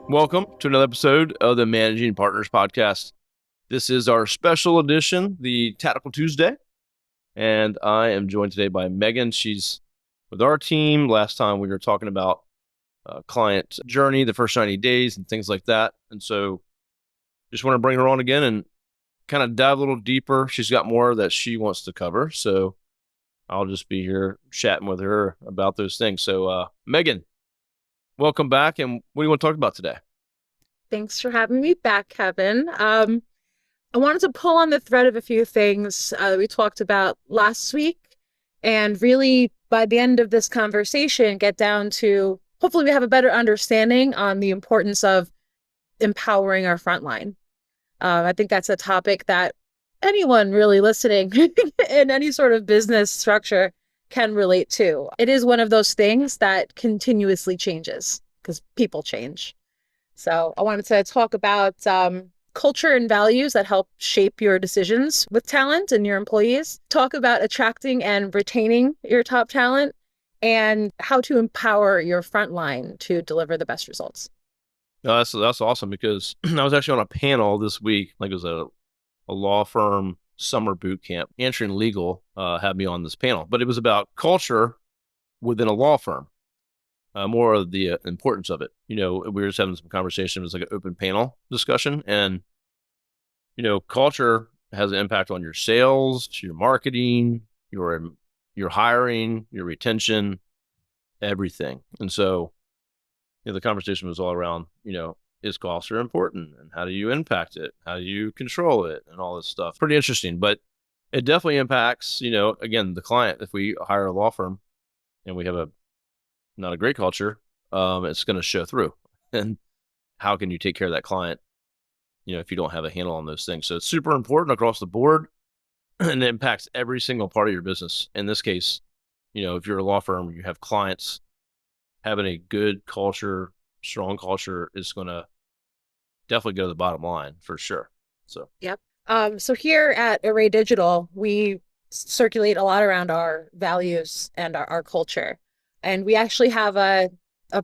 Welcome to another episode of the Managing Partners Podcast. This is our special edition, the Tactical Tuesday, and I am joined today by Meghan. She's with our team. Last time we were talking about client journey, the first 90 days and things like that. And so just want to bring her on again and kind of dive a little deeper. She's got more that she wants to cover. So I'll just be here chatting with her about those things. So Meghan, welcome back. And what do you want to talk about today? Thanks for having me back, Kevin. I wanted to pull on the thread of a few things that we talked about last week, and really, by the end of this conversation, get down to hopefully we have a better understanding on the importance of empowering our frontline. I think that's a topic that anyone really listening in any sort of business structure can relate to. It is one of those things that continuously changes because people change. So I wanted to talk about culture and values that help shape your decisions with talent and your employees, talk about attracting and retaining your top talent, and how to empower your frontline to deliver the best results. No, that's awesome because I was actually on a panel this week. Like it was a law firm summer boot camp. Answering Legal had me on this panel, but it was about culture within a law firm. More of the importance of it. You know, we were just having some conversation. It was like an open panel discussion. And, you know, culture has an impact on your sales, your marketing, your hiring, your retention, everything. And so, you know, the conversation was all around, you know, is culture important and how do you impact it? How do you control it and all this stuff? Pretty interesting, but it definitely impacts, you know, again, the client. If we hire a law firm and we have not a great culture, it's going to show through. And how can you take care of that client, you know, if you don't have a handle on those things? So it's super important across the board and it impacts every single part of your business. In this case, you know, if you're a law firm, you have clients, having a good culture, strong culture is going to definitely go to the bottom line for sure. So, Yep. So here at ArrayDigital, we circulate a lot around our values and our culture. And we actually have a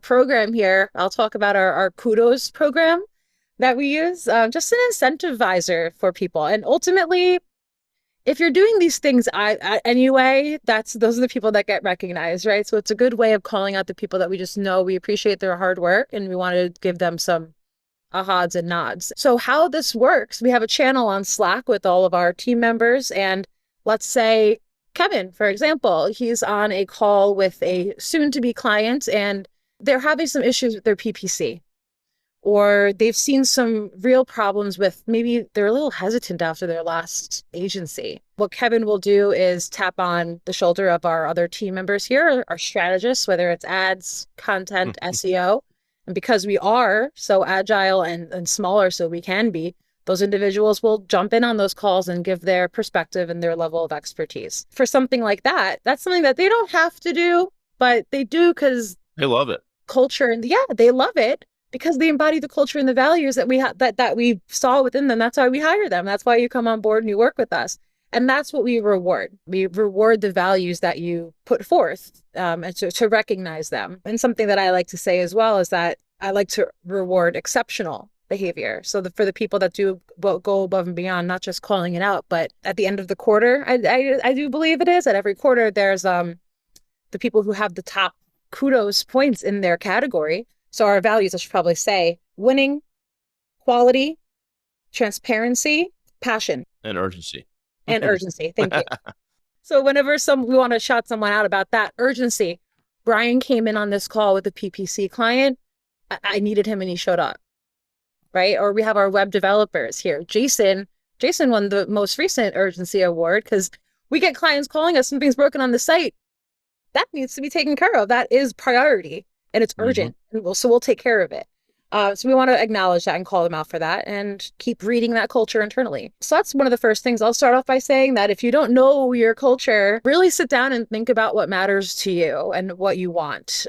program here. I'll talk about our Kudos program that we use, just an incentivizer for people. And ultimately, if you're doing these things anyway, those are the people that get recognized, right? So it's a good way of calling out the people that we just know we appreciate their hard work and we want to give them some ahads and nods. So how this works, we have a channel on Slack with all of our team members. And let's say Kevin, for example, he's on a call with a soon-to-be client and they're having some issues with their PPC, or they've seen some real problems with maybe they're a little hesitant after their last agency. What Kevin will do is tap on the shoulder of our other team members here, our strategists, whether it's ads, content, SEO. And because we are so agile and smaller, so we can be, those individuals will jump in on those calls and give their perspective and their level of expertise. For something like that, that's something that they don't have to do, but they do because they love it. Culture, and yeah, they love it because they embody the culture and the values that we saw within them. That's why we hire them. That's why you come on board and you work with us. And that's what we reward. We reward the values that you put forth, and to recognize them. And something that I like to say as well is that I like to reward exceptional behavior. So for the people that do go above and beyond, not just calling it out, but at the end of the quarter, I do believe it is at every quarter, there's the people who have the top kudos points in their category. So our values, I should probably say, winning, quality, transparency, passion. And urgency. And urgency. Thank you. So whenever we want to shout someone out about that urgency, Brian came in on this call with a PPC client. I needed him and he showed up. Right? Or we have our web developers here. Jason won the most recent urgency award because we get clients calling us, something's broken on the site. That needs to be taken care of. That is priority and it's urgent. And we'll take care of it. So we want to acknowledge that and call them out for that and keep reading that culture internally. So that's one of the first things. I'll start off by saying that if you don't know your culture, really sit down and think about what matters to you and what you want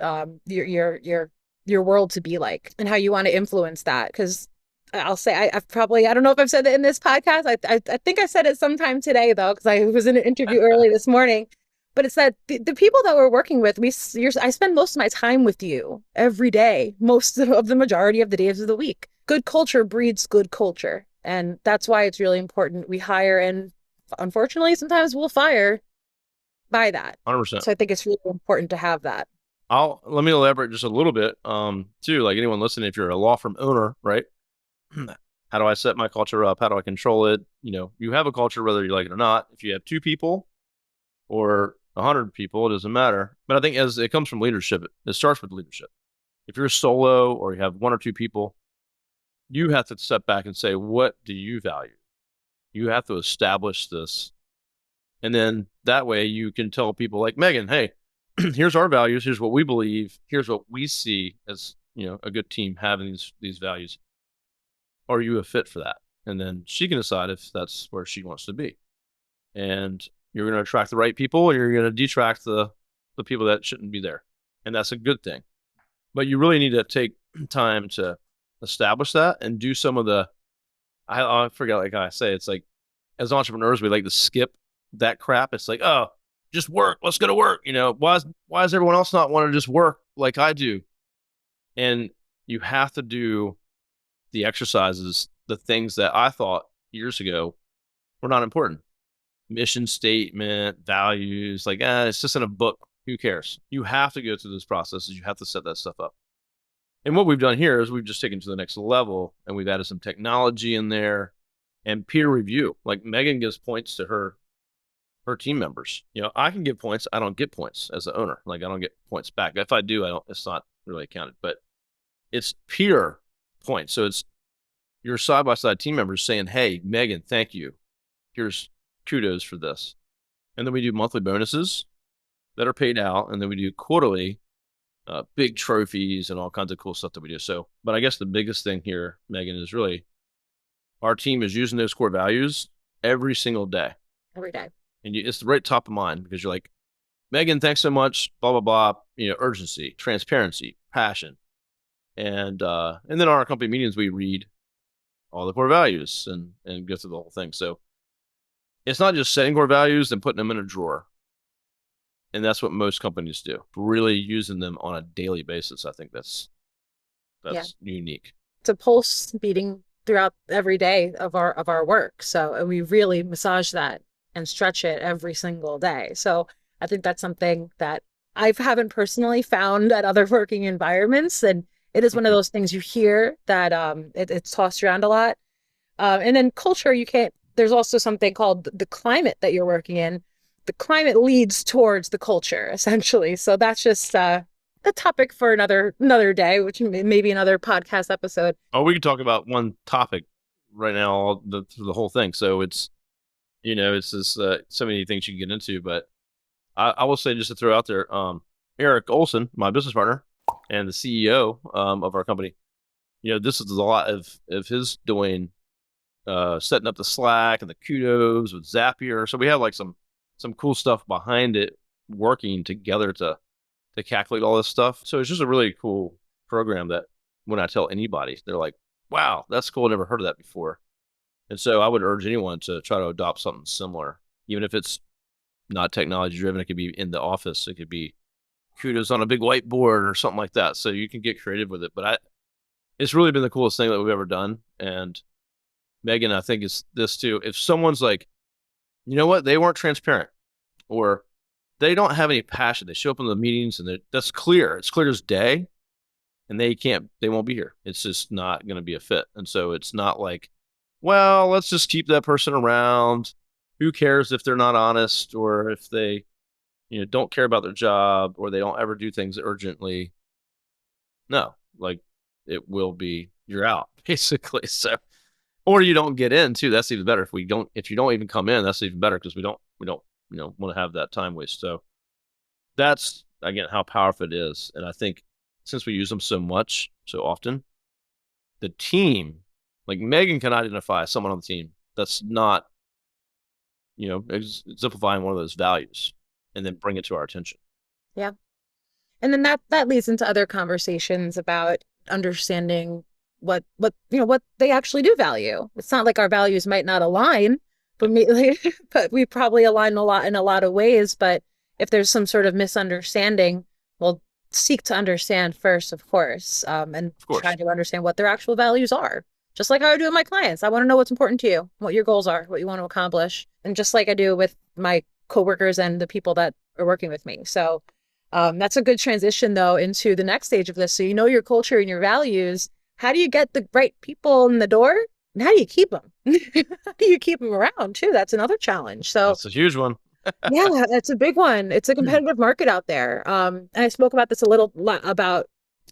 your world to be like and how you want to influence that. Because I'll say, I don't know if I've said that in this podcast. I think I said it sometime today though, because I was in an interview early this morning. But it's that the people that we're working with, I spend most of my time with you every day, most of the majority of the days of the week. Good culture breeds good culture. And that's why it's really important. We hire, and unfortunately, sometimes we'll fire by that. 100%. So I think it's really important to have that. Let me elaborate just a little bit. Too, like anyone listening, if you're a law firm owner, right? How do I set my culture up? How do I control it? You have a culture whether you like it or not. If you have 2 people or 100 people, it doesn't matter. But I think as it comes from leadership, it starts with leadership. If you're solo or you have 1 or 2 people, you have to step back and say, what do you value? You have to establish this. And then that way you can tell people like Meghan, hey, here's our values. Here's what we believe. Here's what we see as, a good team having these values. Are you a fit for that? And then she can decide if that's where she wants to be. And you're going to attract the right people, and you're going to detract the people that shouldn't be there. And that's a good thing. But you really need to take time to establish that and do some of I forget, like I say, it's like as entrepreneurs, we like to skip that crap. It's like, oh, just work. Let's go to work. Why does everyone else not want to just work like I do? And you have to do the exercises, the things that I thought years ago were not important. Mission statement, values, like, it's just in a book. Who cares? You have to go through those processes. You have to set that stuff up. And what we've done here is we've just taken it to the next level, and we've added some technology in there and peer review. Like Meghan gives points to her team members. I can give points. I don't get points as the owner. Like I don't get points back. If I do, it's not really counted, but it's peer points. So it's your side-by-side team members saying, hey, Meghan, thank you. Here's kudos for this. And then we do monthly bonuses that are paid out. And then we do quarterly big trophies and all kinds of cool stuff that we do. So, but I guess the biggest thing here, Meghan, is really our team is using those core values every single day. Every day. And it's right top of mind because you're like, Meghan, thanks so much, blah, blah, blah. Urgency, transparency, passion. And then in our company meetings, we read all the core values and go through the whole thing. So it's not just setting core values and putting them in a drawer. And that's what most companies do. Really using them on a daily basis. I think that's unique. It's a pulse beating throughout every day of our work. So we really massage that and stretch it every single day. So I think that's something that I haven't personally found at other working environments. And it is one of those things you hear that it's tossed around a lot. And then culture, there's also something called the climate that you're working in. The climate leads towards the culture, essentially. So that's just a topic for another day, which may be another podcast episode. Oh, we could talk about one topic right now, the whole thing. So it's, it's just so many things you can get into. But I will say, just to throw out there, Eric Olson, my business partner and the CEO of our company, this is a lot of his doing, setting up the Slack and the Kudos with Zapier. So we have like some cool stuff behind it, working together to calculate all this stuff. So it's just a really cool program that when I tell anybody, they're like, wow, that's cool. Never heard of that before. And so I would urge anyone to try to adopt something similar, even if it's not technology driven. It could be in the office. It could be Kudos on a big whiteboard or something like that. So you can get creative with it. But it's really been the coolest thing that we've ever done. And Meghan, I think it's this too. If someone's like, you know what, they weren't transparent or they don't have any passion. They show up in the meetings and that's clear. It's clear as day, and they won't be here. It's just not going to be a fit. And so it's not like, well, let's just keep that person around. Who cares if they're not honest or if they, don't care about their job or they don't ever do things urgently. No, like it will be, you're out basically. So, or you don't get in too. That's even better. If you don't even come in, that's even better because we don't want to have that time waste. So that's, again, how powerful it is. And I think since we use them so much, so often, the team, like Meghan can identify someone on the team that's not, exemplifying one of those values and then bring it to our attention. Yeah. And then that leads into other conversations about understanding what they actually do value. It's not like our values might not align, but we probably align in a lot of ways. But if there's some sort of misunderstanding, we'll seek to understand first, of course, and Of try course. to understand what their actual values are. Just like how I do with my clients. I want to know what's important to you, what your goals are, what you want to accomplish. And just like I do with my coworkers and the people that are working with me. So that's a good transition, though, into the next stage of this. So you know your culture and your values. How do you get the right people in the door? And how do you keep them? How do you keep them around, too? That's another challenge. So That's a huge one. yeah, it's a big one. It's a competitive market out there. And I spoke about this a little about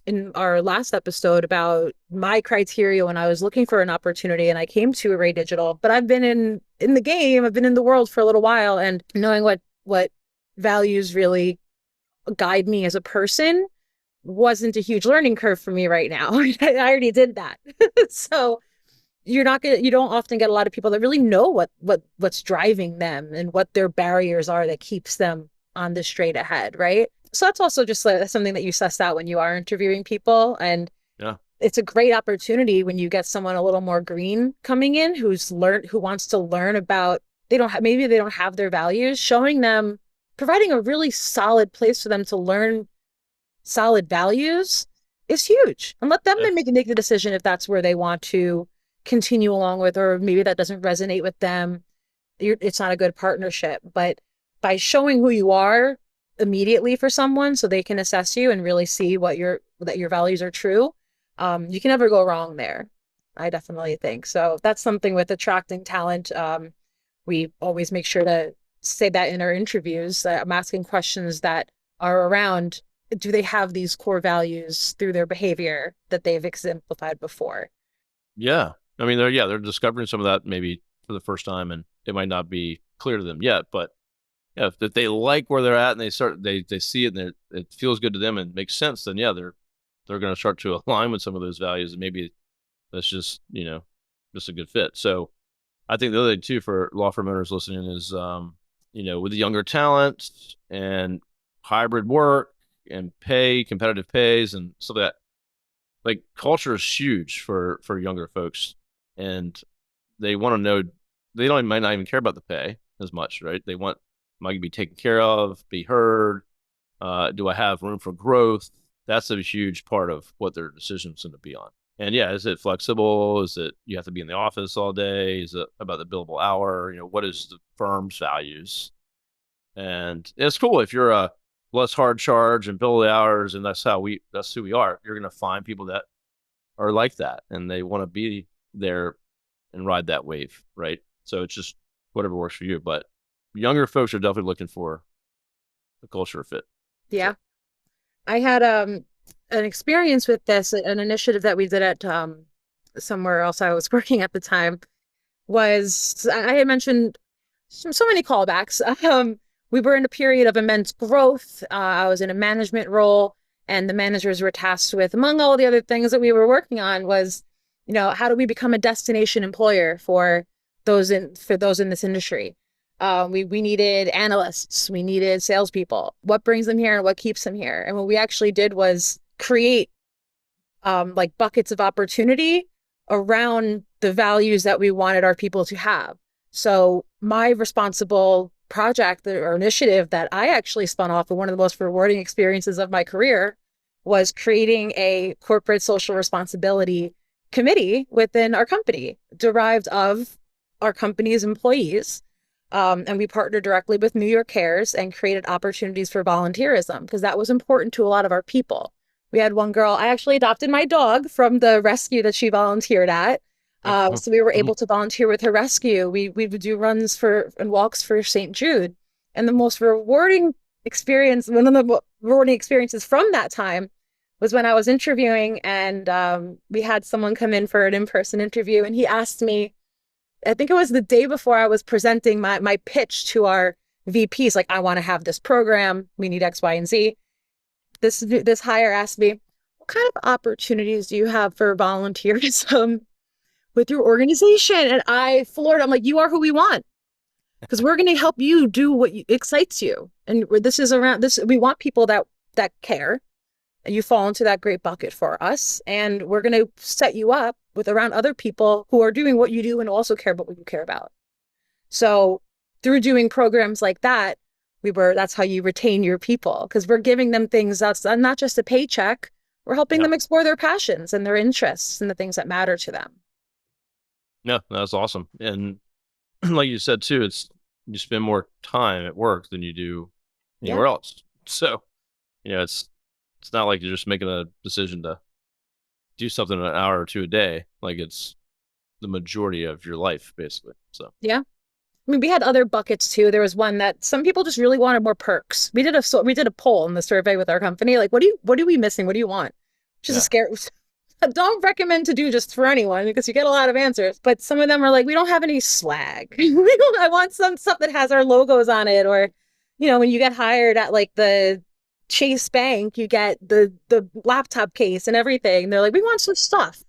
in our last episode about my criteria when I was looking for an opportunity and I came to ArrayDigital. But I've been in the game, I've been in the world for a little while, and knowing what values really guide me as a person wasn't a huge learning curve for me right now. I already did that. So you don't often get a lot of people that really know what's driving them and what their barriers are that keeps them on the straight ahead, right? So that's also just like something that you suss out when you are interviewing people. And Yeah. it's a great opportunity when you get someone a little more green coming in who wants to learn about, maybe they don't have their values, showing them, providing a really solid place for them to learn solid values is huge. And let them Yeah. then make the decision if that's where they want to continue along with, or maybe that doesn't resonate with them. It's not a good partnership. But by showing who you are immediately for someone so they can assess you and really see that your values are true, you can never go wrong there. I definitely think so. That's something with attracting talent. We always make sure to say that in our interviews. I'm asking questions that are around, do they have these core values through their behavior that they've exemplified before? Yeah. I mean, they're discovering some of that maybe for the first time, and it might not be clear to them yet. But yeah, if they like where they're at and they see it and it feels good to them and makes sense, then yeah, they're going to start to align with some of those values, and maybe that's just just a good fit. So I think the other thing too for law firm owners listening is with the younger talent and hybrid work and competitive pays and stuff like that, like culture is huge for younger folks, and they want to know, might not even care about the pay as much, right? They want, am I going to be taken care of, be heard? Do I have room for growth? That's a huge part of what their decision's going to be on. And yeah, is it flexible? Is it you have to be in the office all day? Is it about the billable hour? What is the firm's values? And it's cool if you're a less hard charge and bill the hours, and that's who we are. You're going to find people that are like that, and they want to be there and ride that wave, right? So it's just whatever works for you. But younger folks are definitely looking for the culture fit. Yeah. So I had an experience with this, an initiative that we did at somewhere else I was working at the time. Was I had mentioned so many callbacks. We were in a period of immense growth. I was in a management role, and the managers were tasked with, among all the other things that we were working on, was, how do we become a destination employer for those in this industry? We needed analysts, we needed salespeople. What brings them here and what keeps them here? And what we actually did was create like buckets of opportunity around the values that we wanted our people to have. So my responsible project or initiative that I actually spun off of, one of the most rewarding experiences of my career, was creating a corporate social responsibility committee within our company, derived of our company's employees. And we partnered directly with New York Cares and created opportunities for volunteerism, because that was important to a lot of our people. We had one girl, I actually adopted my dog from the rescue that she volunteered at. So we were able to volunteer with her rescue. We would do runs and walks for St. Jude. And the most rewarding experience, one of the rewarding experiences from that time, was when I was interviewing, and we had someone come in for an in-person interview, and he asked me, I think it was the day before I was presenting my pitch to our VPs, like, I want to have this program, we need X, Y, and Z. This hire asked me, what kind of opportunities do you have for volunteerism with your organization? And I floored. I'm like, you are who we want, because we're going to help you do what excites you. And this is around this. We want people that care. And you fall into that great bucket for us. And we're going to set you up with around other people who are doing what you do and also care about what you care about. So through doing programs like that, That's how you retain your people, because we're giving them things that's not just a paycheck. We're helping Yeah. them explore their passions and their interests and the things that matter to them. Yeah, that's awesome. And like you said too, it's you spend more time at work than you do Yeah. anywhere else. So, it's not like you're just making a decision to do something an hour or two a day. Like it's the majority of your life, basically. So Yeah. I mean, we had other buckets too. There was one that some people just really wanted more perks. We did a poll in the survey with our company. Like, what are we missing? What do you want? Which is a yeah, scare. Don't recommend to do just for anyone because you get a lot of answers. But some of them are like, we don't have any swag. I want some stuff that has our logos on it. Or, when you get hired at like the Chase Bank, you get the laptop case and everything. They're like, we want some stuff.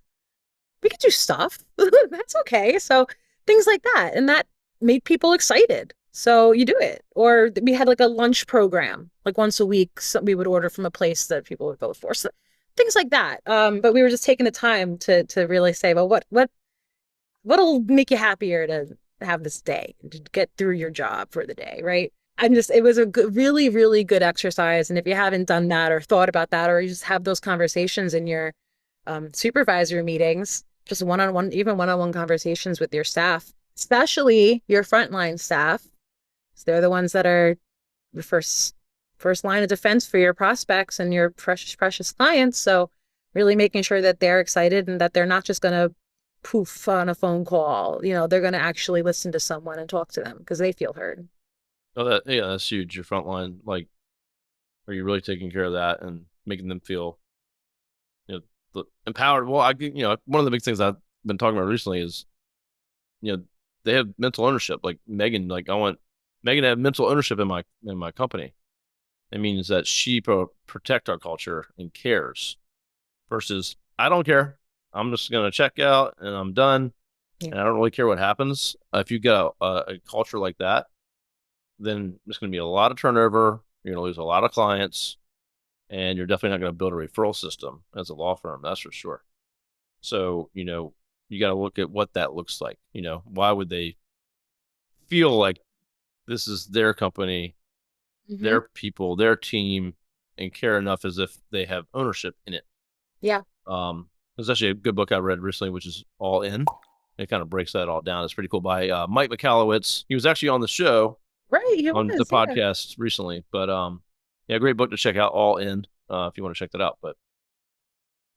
We could do stuff. That's okay. So things like that. And that made people excited. So you do it. Or we had like a lunch program, like once a week, we would order from a place that people would vote for. So things like that. But we were just taking the time to really say, well, what'll make you happier to have this day, to get through your job for the day, right? It was a good, really, really good exercise. And if you haven't done that or thought about that, or you just have those conversations in your supervisor meetings, just one-on-one, even one-on-one conversations with your staff, especially your frontline staff. They're the ones that are the first line of defense for your prospects and your precious clients. So really making sure that they're excited and that they're not just going to poof on a phone call. They're going to actually listen to someone and talk to them because they feel heard. oh, that's huge. Your front line, like, are you really taking care of that and making them feel empowered? Well, one of the big things I've been talking about recently is you know they have mental ownership. Like Megan, like I want Megan to have mental ownership in my company. It means that she protect our culture and cares versus I don't care. I'm just gonna check out and I'm done, Yeah. and I don't really care what happens. If you get a culture like that, then there's gonna be a lot of turnover. You're gonna lose a lot of clients, and you're definitely not gonna build a referral system as a law firm. That's for sure. So you got to look at what that looks like. Why would they feel like this is their company, Mm-hmm. their people, their team, and care enough as if they have ownership in it? Yeah. There's actually a good book I read recently, which is All In. It kind of breaks that all down. It's pretty cool by Mike McAllowitz. He was actually on the show Right. He on the was. Yeah. podcast recently, but yeah, great book to check out. All In, if you want to check that out.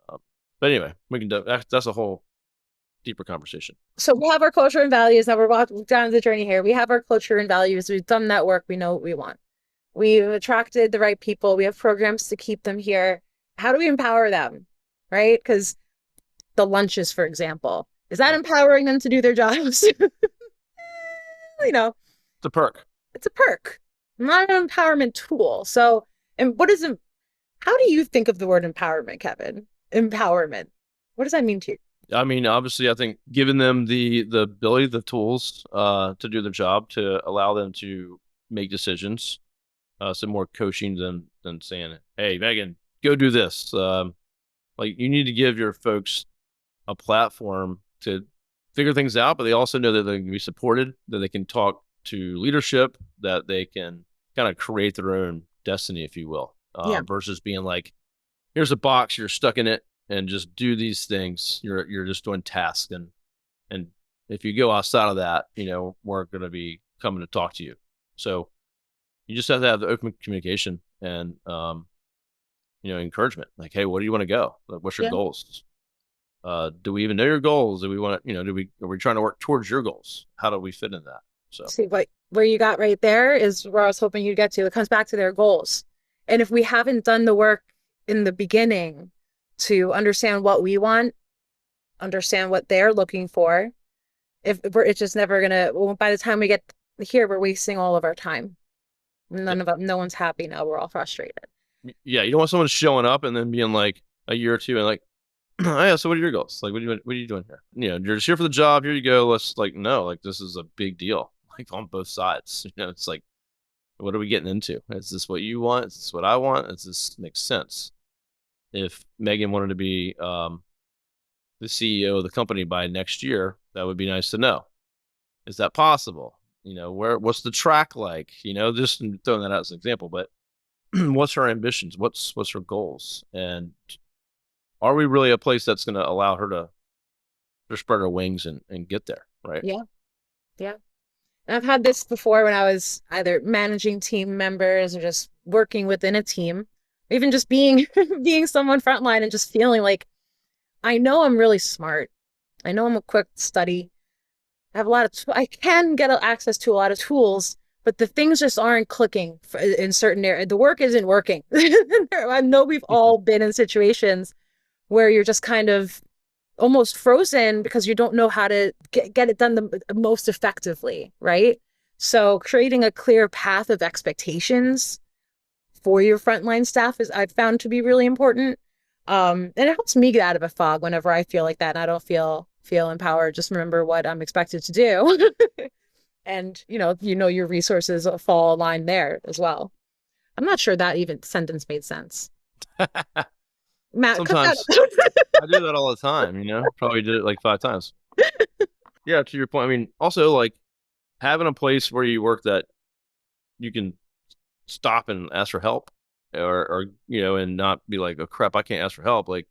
Um, but anyway, we can that's a whole deeper conversation. So we have our culture and values. Now we're walking down the journey here. We have our culture and values. We've done that work. We know what we want. We've attracted the right people. We have programs to keep them here. How do we empower them? Right? Because the lunches, for example, is that Yeah, empowering them to do their jobs? you know, it's a perk. it's a perk, not an empowerment tool. So, and how do you think of the word empowerment, Kevin? Empowerment. What does that mean to you? I mean, obviously, I think giving them the ability, the tools to do their job, to allow them to make decisions. Some more coaching than saying, "Hey, Megan, go do this." Like you need to give your folks a platform to figure things out, but they also know that they can be supported, that they can talk to leadership, that they can kind of create their own destiny, if you will, Yeah. versus being like, "Here's a box, you're stuck in it, and just do these things." You're just doing tasks, and if you go outside of that, we're going to be coming to talk to you. So you just have to have the open communication and encouragement. Like, hey, where do you want to go? Like, what's your Yeah. goals? Do we even know your goals? Do we want to, are we trying to work towards your goals? How do we fit in that? So See, what where you got right there is where I was hoping you'd get to. It comes back to their goals. And if we haven't done the work in the beginning to understand what we want, understand what they're looking for, it's just never gonna, well, by the time we get here, we're wasting all of our time. yeah, No one's happy now. We're all frustrated. yeah, you don't want someone showing up and then being like a year or two and like, oh, yeah, so what are your goals? Like, what are you doing here? You're just here for the job. Here you go. Let's like, no, like this is a big deal. Like on both sides. It's like, what are we getting into? Is this what you want? Is this what I want? Does this make sense? If Megan wanted to be the CEO of the company by next year, that would be nice to know. Is that possible? what's the track like? Just throwing that out as an example, but what's her ambitions? What's her goals? And are we really a place that's going to allow her to spread her wings and get there, right? Yeah. Yeah. And I've had this before when I was either managing team members or just working within a team, or even just being being someone frontline and just feeling like I know I'm really smart. I know I'm a quick study. I have a lot of I can get access to a lot of tools, but the things just aren't clicking in certain areas. The work isn't working. I know we've all been in situations where you're just kind of almost frozen because you don't know how to get it done the most effectively, right? So creating a clear path of expectations for your frontline staff is I've found to be really important. And it helps me get out of a fog whenever I feel like that and I don't feel empowered. Just remember what I'm expected to do. And your resources fall aligned there as well. I'm not sure that even sentence made sense. Matt, cut that. Sometimes I do that all the time, probably did it like 5 times. Yeah, to your point. I mean, also like having a place where you work that you can stop and ask for help or and not be like, oh crap, I can't ask for help. Like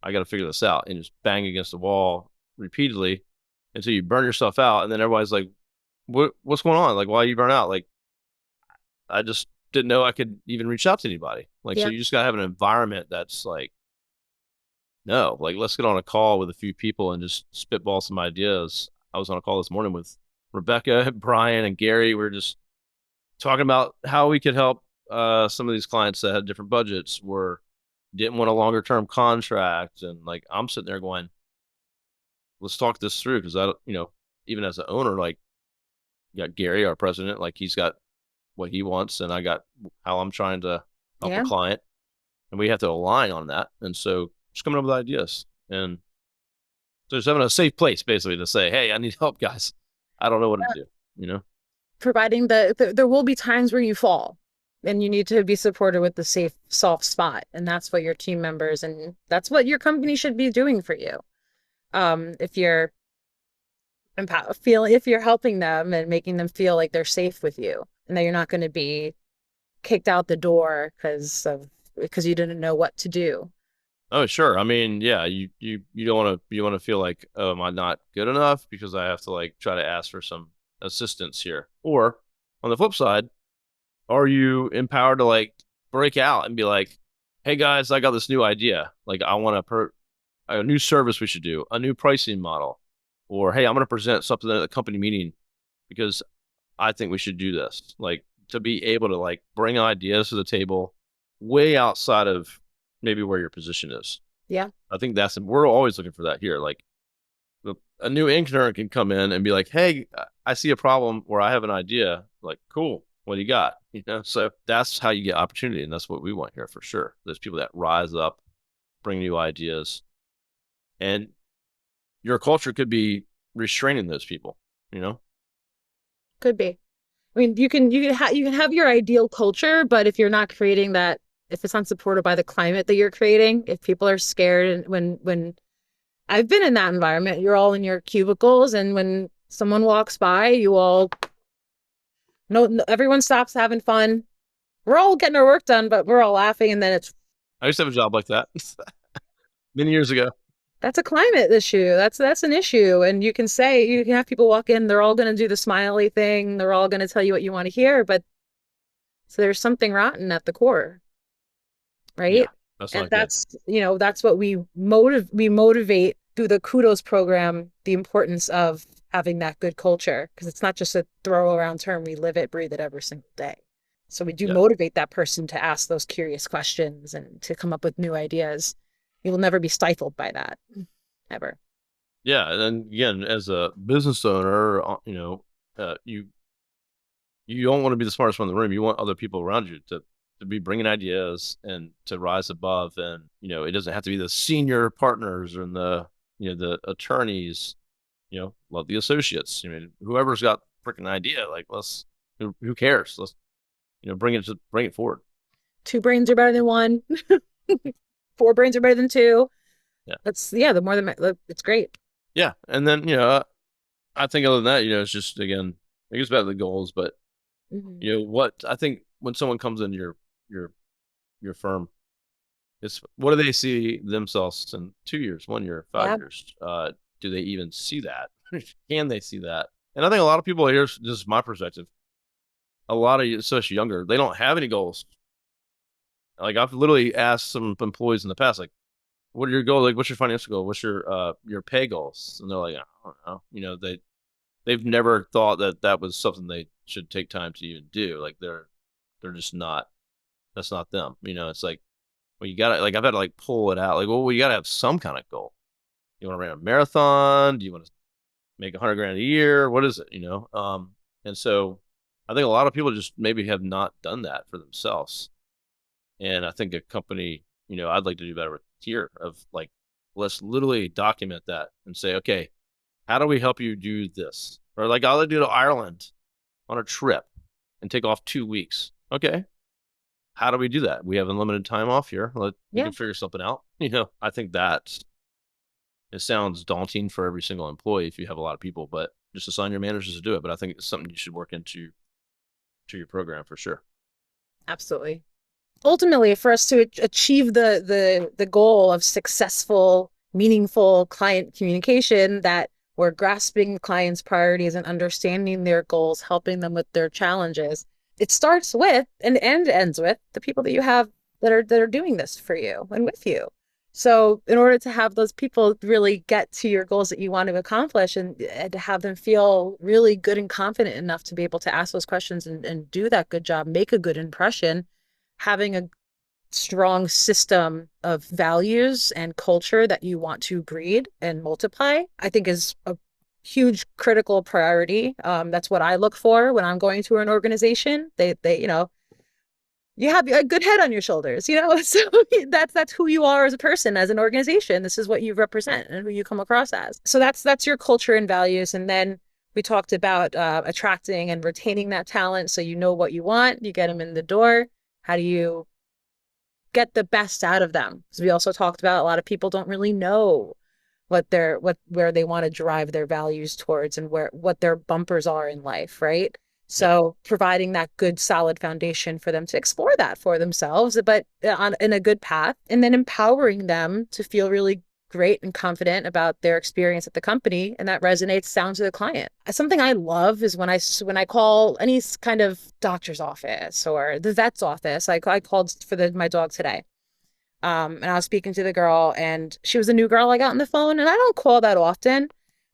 I got to figure this out and just bang against the wall repeatedly until you burn yourself out. And then everybody's like, what's going on? Like, why you burn out? Like, I just didn't know I could even reach out to anybody. Like, so Yeah. you just got to have an environment that's like, no, like, let's get on a call with a few people and just spitball some ideas. I was on a call this morning with Rebecca, Brian, and Gary. We are just talking about how we could help some of these clients that had different budgets or didn't want a longer term contract. And like, I'm sitting there going, let's talk this through because even as an owner, like, you got Gary, our president, like he's got what he wants, and I got how I'm trying to help a Yeah. client, and we have to align on that. And so just coming up with ideas and so just having a safe place basically to say, hey, I need help, guys. I don't know what to do. Providing there will be times where you fall and you need to be supported with the safe, soft spot. And that's what your team members and that's what your company should be doing for you. If you're if you're helping them and making them feel like they're safe with you and that you're not going to be kicked out the door because you didn't know what to do. Oh, sure. I mean, yeah, you don't want to feel like, oh, am I not good enough because I have to like try to ask for some assistance here. Or on the flip side, are you empowered to like break out and be like, hey guys, I got this new idea. Like I want a new service we should do, a new pricing model, or hey, I'm going to present something at a company meeting because I think we should do this. Like to be able to like bring ideas to the table way outside of maybe where your position is. Yeah. I think we're always looking for that here. Like a new intern can come in and be like, hey, I see a problem where I have an idea. Like, cool. What do you got? So that's how you get opportunity. And that's what we want here for sure. There's people that rise up, bring new ideas, and your culture could be restraining those people. Could be. I mean, you can have your ideal culture, but if you're not creating that, if it's not supported by the climate that you're creating, if people are scared, and when I've been in that environment, you're all in your cubicles, and when someone walks by, you all no everyone stops having fun. We're all getting our work done, but we're all laughing, and then I used to have a job like that many years ago. that's a climate issue. That's an issue, and you can have people walk in, they're all going to do the smiley thing, they're all going to tell you what you want to hear, but so there's something rotten at the core. Yeah, Right. that's And not good. that's what we motivate through the Kudos program, the importance of having that good culture, because it's not just a throw around term. We live it, breathe it every single day. So we do Yeah. motivate that person to ask those curious questions and to come up with new ideas. You will never be stifled by that, ever. Yeah. And then again, as a business owner, you don't want to be the smartest one in the room. You want other people around you to be bringing ideas and to rise above. And, it doesn't have to be the senior partners and the attorneys, love the associates. I mean, whoever's got freaking idea, like who cares? Let's, bring it forward. Two brains are better than one. Four brains are better than two. Yeah. The more than it's great. Yeah. And then, I think other than that, it's just, again, it goes back to the goals, but Hmm. what I think when someone comes into your your firm, it's what do they see themselves in 2 years, 1 year, five Yeah. years? Do they even see that? Can they see that? And I think a lot of people here, this is my perspective, a lot of, especially younger, they don't have any goals. Like I've literally asked some employees in the past, like, what are your goals? Like, what's your financial goal? What's your pay goals? And they're like, I don't know. They've never thought that that was something they should take time to even do. Like they're just not. That's not them. It's like, well, you gotta like I've had to like pull it out. Like, well, you gotta have some kind of goal. You want to run a marathon? Do you want to make 100 grand a year? What is it? And so I think a lot of people just maybe have not done that for themselves. And I think a company, I'd like to do better with here of like, let's literally document that and say, okay, how do we help you do this? Or like, I'll do to Ireland on a trip and take off 2 weeks. Okay. How do we do that? We have unlimited time off here. We Yeah. can figure something out. I think that it sounds daunting for every single employee if you have a lot of people, but just assign your managers to do it. But I think it's something you should work into your program for sure. Absolutely. Ultimately, for us to achieve the goal of successful, meaningful client communication, that we're grasping clients' priorities and understanding their goals, helping them with their challenges, it starts with and ends with the people that you have that are doing this for you and with you. So in order to have those people really get to your goals that you want to accomplish, and to have them feel really good and confident enough to be able to ask those questions and do that good job, make a good impression, having a strong system of values and culture that you want to breed and multiply, I think is a huge critical priority. That's what I look for when I'm going to an organization. You have a good head on your shoulders, so that's who you are as a person, as an organization. This is what you represent and who you come across as. So that's your culture and values. And then we talked about attracting and retaining that talent. So you know what you want, you get them in the door. How do you get the best out of them? Because we also talked about a lot of people don't really know where they want to drive their values towards, and what their bumpers are in life, right? Yeah. So providing that good solid foundation for them to explore that for themselves, but in a good path, and then empowering them to feel really great and confident about their experience at the company, and that resonates down to the client. Something I love is when I call any kind of doctor's office or the vet's office. I called for my dog today. And I was speaking to the girl, and she was a new girl I got on the phone, and I don't call that often,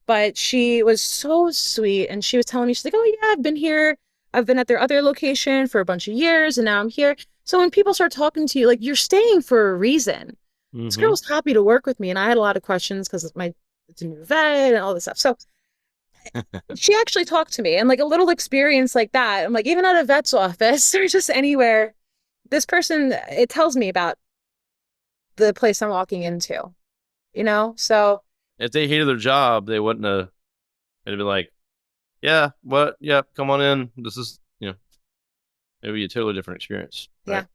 but she was so sweet, and she was telling me, she's like, "Oh yeah, I've been here. I've been at their other location for a bunch of years, and now I'm here." So when people start talking to you, like, you're staying for a reason. This girl Mm-hmm. was happy to work with me, and I had a lot of questions because it's a new vet and all this stuff. So she actually talked to me, and like a little experience like that, I'm like, even at a vet's office or just anywhere, this person, it tells me about the place I'm walking into. So If they hated their job, they wouldn't have. It'd be like, yeah, what? Yeah, come on in. This is, maybe a totally different experience, yeah, right?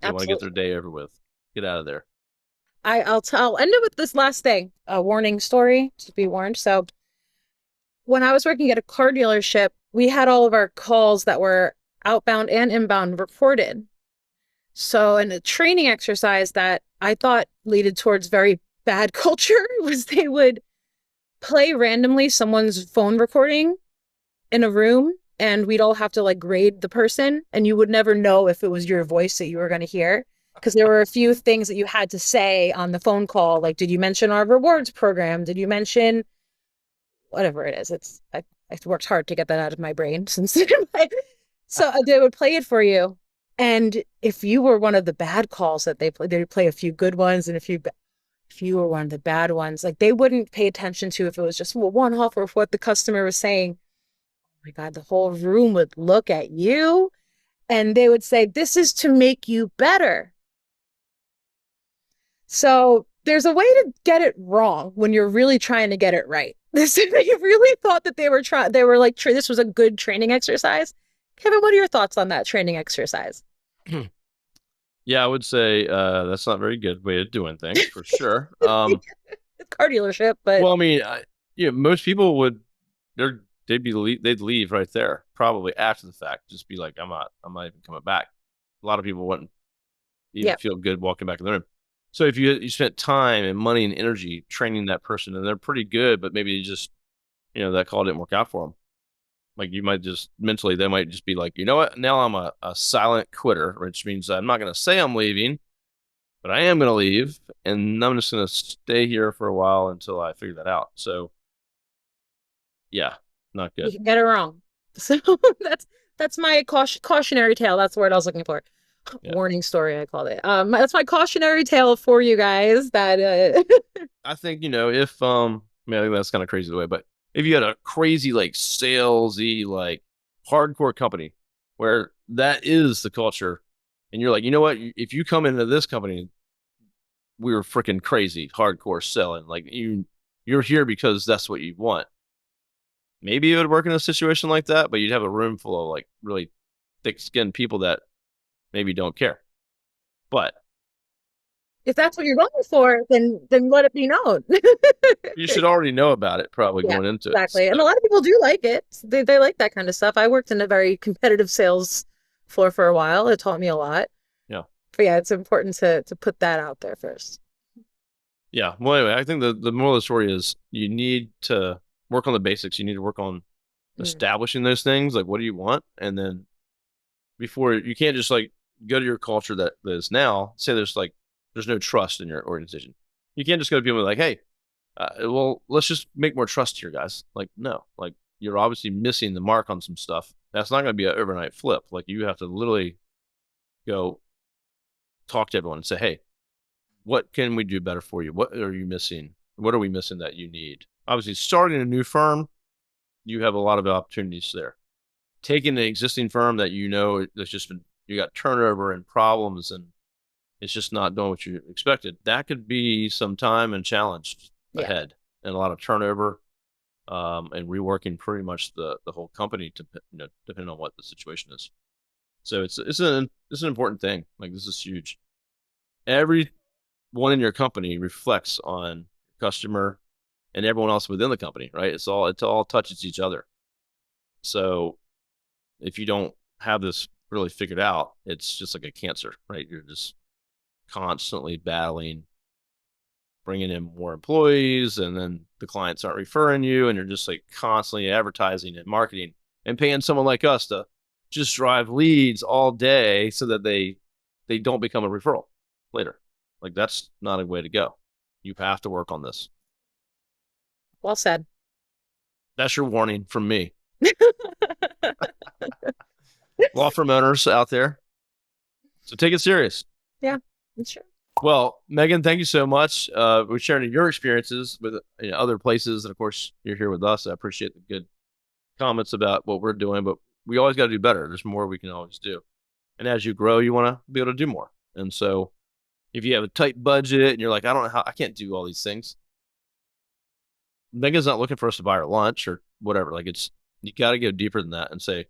They want to get absolutely. their day over with. Get out of there. I'll end it with this last thing, a warning story, to be warned. So when I was working at a car dealership, we had all of our calls that were outbound and inbound recorded. So in a training exercise that I thought leaded towards very bad culture was they would play randomly someone's phone recording in a room, and we'd all have to like grade the person, and you would never know if it was your voice that you were going to hear, because there were a few things that you had to say on the phone call, like, did you mention our rewards program, did you mention whatever it is. I've worked hard to get that out of my brain since so they would play it for you, and if you were one of the bad calls that they would play a few good ones, and if you were one of the bad ones, like, they wouldn't pay attention to if it was just one off or if what the customer was saying. Oh my God, the whole room would look at you, and they would say, "This is to make you better." So there's a way to get it wrong when you're really trying to get it right. They really thought that they were like, this was a good training exercise. Kevin, what are your thoughts on that training exercise? Yeah, I would say that's not a very good way of doing things for sure. Car dealership, but Well, I mean, most people would. They're they'd leave right there, probably after the fact. Just be like, I'm not even coming back. A lot of people wouldn't even Yep. feel good walking back in the room. So if you spent time and money and energy training that person, and they're pretty good, but maybe just that call didn't work out for them. Like you might just mentally, they might just be like, you know what? Now I'm a silent quitter, which means I'm not going to say I'm leaving, but I am going to leave, and I'm just going to stay here for a while until I figure that out. So yeah, not You good. can get it wrong. So that's my cautionary tale. That's the word I was looking for. Yeah. Warning story, I called it. That's my cautionary tale for you guys that I think, if I think that's kind of crazy the way, but if you had a crazy like salesy, like hardcore company where that is the culture, and you're like, you know what, if you come into this company, we were freaking crazy hardcore selling, like you're here because that's what you want. Maybe it would work in a situation like that, but you'd have a room full of like really thick skinned people that maybe don't care. But if that's what you're going for, then let it be known. you should already know about it probably Yeah, going into it. exactly. And a So, lot of people do like it. They like that kind of stuff. I worked in a very competitive sales floor for a while. It taught me a lot. yeah. But yeah, it's important to put that out there first. Yeah. Well, anyway, I think the moral of the story is you need to work on the basics. You need to work on Mm. establishing those things. Like, what do you want? And then before you can't just like go to your culture that is now, say there's no trust in your organization. You can't just go to people and be like, hey, well, let's just make more trust here, guys. Like, no, like you're obviously missing the mark on some stuff. That's not going to be an overnight flip. Like, you have to literally go talk to everyone and say, hey, what can we do better for you? What are you missing? What are we missing that you need? Obviously, starting a new firm, you have a lot of opportunities there. Taking an existing firm that that's just been, you got turnover and problems, and it's just not doing what you expected, that could be some time and challenge Yeah. ahead, and a lot of turnover, and reworking pretty much the whole company to depending on what the situation is. So it's an important thing. Like, this is huge. Everyone in your company reflects on customer and everyone else within the company, right? It all touches each other. So if you don't have this really figured out, it's just like a cancer, right? You're just constantly battling, bringing in more employees, and then the clients aren't referring you, and you're just like constantly advertising and marketing and paying someone like us to just drive leads all day so that they don't become a referral later. Like, that's not a way to go. You have to work on this. Well said. That's your warning from me. Law firm owners out there. So take it serious. Yeah, sure. Well, Meghan, thank you so much. For sharing your experiences with other places. And of course, you're here with us. I appreciate the good comments about what we're doing, but we always got to do better. There's more we can always do. And as you grow, you want to be able to do more. And so if you have a tight budget and you're like, I don't know how, I can't do all these things. Meghan's not looking for us to buy her lunch or whatever. Like, you got to go deeper than that and say,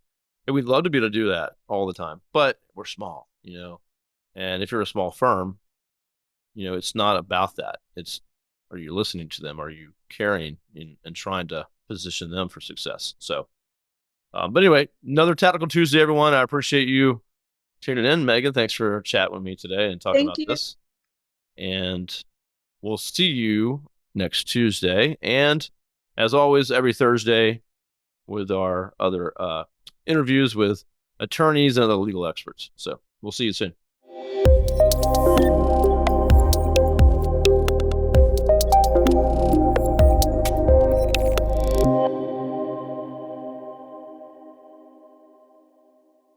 hey, we'd love to be able to do that all the time, but we're small, and if you're a small firm, it's not about that. It's, are you listening to them? Are you caring and trying to position them for success? So, but anyway, another Tactical Tuesday, everyone. I appreciate you tuning in. Meghan, thanks for chatting with me today and talking Thank about you. this. And we'll see you next Tuesday. And as always, every Thursday with our other interviews with attorneys and other legal experts. So we'll see you soon.